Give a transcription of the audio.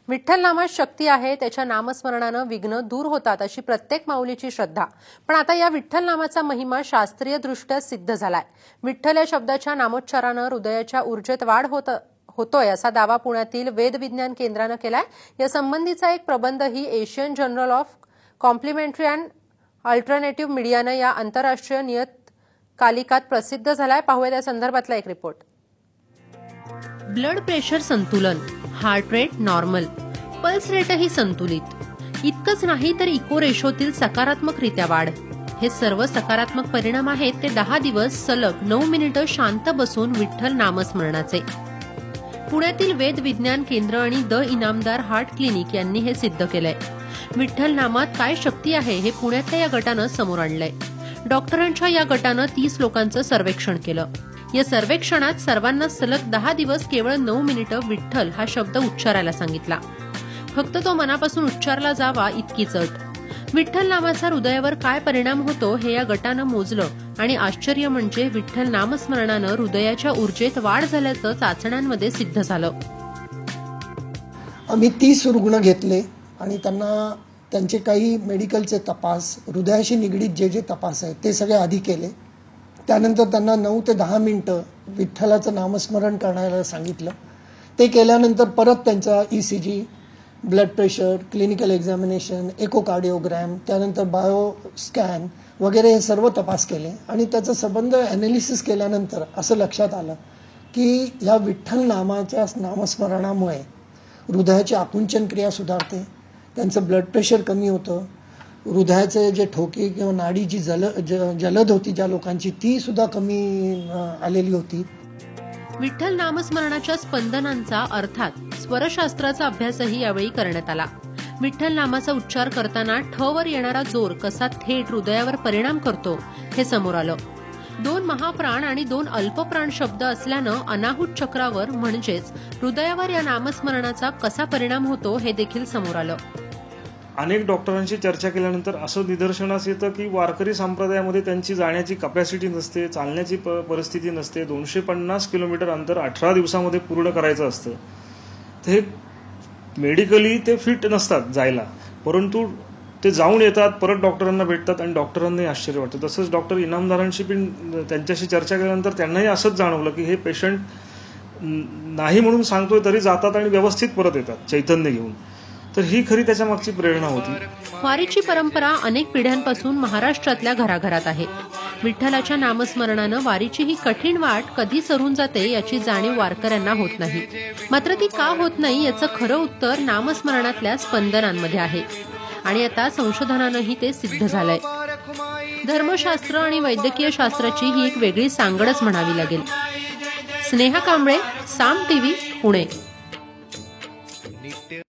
विठ्ठल नामात शक्ती आहे, त्याच्या नामस्मरणानं विघ्न दूर होतात अशी प्रत्येक माऊलीची श्रद्धा. पण आता या विठ्ठल नामाचा महिमा शास्त्रीयदृष्ट्या सिद्ध झालाय. विठ्ठल या शब्दाच्या नामोच्चारानं हृदयाच्या ऊर्जेत वाढ होतोय असा दावा पुण्यातील वेद विज्ञान केंद्रानं केलाय. या संबंधीचा एक प्रबंधही Asian journal of complementary and alternative मीडियानं या आंतरराष्ट्रीय नियतकालिकात प्रसिद्ध झालाय. पाहूया त्या संदर्भातला एक रिपोर्ट. ब्लड प्रेशर संतुलन, हार्ट रेट नॉर्मल, पल्स रेटही संतुलित. इतकंच नाही तर इको रेशोतील सकारात्मकरित्या वाढ. हे सर्व सकारात्मक परिणाम आहेत ते 10 दिवस सलग 9 मिनिटं शांत बसून विठ्ठल नामस्मरणाचे. पुण्यातील वेद विज्ञान केंद्र आणि द इनामदार हार्ट क्लिनिक यांनी हे सिद्ध केलंय. विठ्ठल नामात काय शक्ती आहे हे पुण्यातल्या या गटानं समोर आणलंय. डॉक्टरांच्या या गटानं 30 लोकांचं सर्वेक्षण केलं. या सर्वेक्षणात सर्वांना सलग 10 दिवस केवळ 9 मिनिटं विठ्ठल हा शब्द उच्चारायला सांगितला. फक्त तो मनापासून उच्चारला जावा इतकीच अट. विठ्ठल नामाचा हृदयावर काय परिणाम होतो हे या गटानं मोजलं आणि आश्चर्य म्हणजे विठ्ठल नामस्मरणानं हृदयाच्या ऊर्जेत वाढ झाल्याचं चाचण्यांमध्ये सिद्ध झालं. आम्ही 30 रुग्ण घेतले आणि त्यांना त्यांचे काही मेडिकलचे तपास, हृदयाशी निगडीत जे तपास आहेत ते सगळे आधी केले. त्यानंतर त्यांना 9 ते 10 मिनिटं विठ्ठलाचं नामस्मरण करायला सांगितलं. ते केल्यानंतर परत त्यांचा ECG, blood pressure, clinical examination, echocardiogram, त्यानंतर बायो स्कॅन वगैरे हे सर्व तपास केले आणि त्याचा संबंध ॲनालिसिस केल्यानंतर असं लक्षात आलं की या विठ्ठल नामाच्या नामस्मरणामुळे हृदयाची आकुंचन क्रिया सुधारते, त्यांचं ब्लड प्रेशर कमी होतं, हृदयाचे जे ठोके किंवा नाडी जी जलद होती ज्या लोकांची ती सुद्धा कमी आलेली होती. विठ्ठल नामस्मरणाच्या स्पंदनांचा अर्थात स्वरशास्त्राचा अभ्यासही यावेळी करण्यात आला. विठ्ठल नामाचा उच्चार करताना ठ वर येणारा जोर कसा थेट हृदयावर परिणाम करतो हे समोर आलं. 2 महाप्राण आणि 2 अल्पप्राण शब्द असल्यानं अनाहूत चक्रावर म्हणजेच हृदयावर या नामस्मरणाचा कसा परिणाम होतो हे देखील समोर आलं. अनेक डॉक्टरांशी चर्चा केल्यानंतर असं निदर्शनास येतं की वारकरी संप्रदायामध्ये त्यांची जाण्याची कपॅसिटी नसते, चालण्याची परिस्थिती नसते. 250 किलोमीटर अंतर 18 दिवसामध्ये पूर्ण करायचं असतं. ते मेडिकली ते फिट नसतात जायला, परंतु ते जाऊन येतात, परत डॉक्टरांना भेटतात आणि डॉक्टरांनाही आश्चर्य वाटतं. तसंच डॉक्टर इनामदारांशी पण त्यांच्याशी चर्चा केल्यानंतर त्यांनाही असंच जाणवलं की हे पेशंट नाही म्हणून सांगतोय तरी जातात आणि व्यवस्थित परत येतात चैतन्य घेऊन. तर ही खरी त्याच्या मागची प्रेरणा होती. वारीची परंपरा अनेक पिढ्यांपासून महाराष्ट्रातल्या घराघरात आहे. विठ्ठलाच्या नामस्मरणानं वारीची ही कठीण वाट कधी सरून जाते याची जाणीव वारकऱ्यांना होत नाही. मात्र ती का होत नाही याचं खरं उत्तर नामस्मरणातल्या स्पंदनांमध्ये आहे आणि आता संशोधनानंही ते सिद्ध झालंय. धर्मशास्त्र आणि वैद्यकीय शास्त्राची ही एक वेगळी सांगडच म्हणावी लागेल. स्नेहा कांबळे, साम TV, पुणे.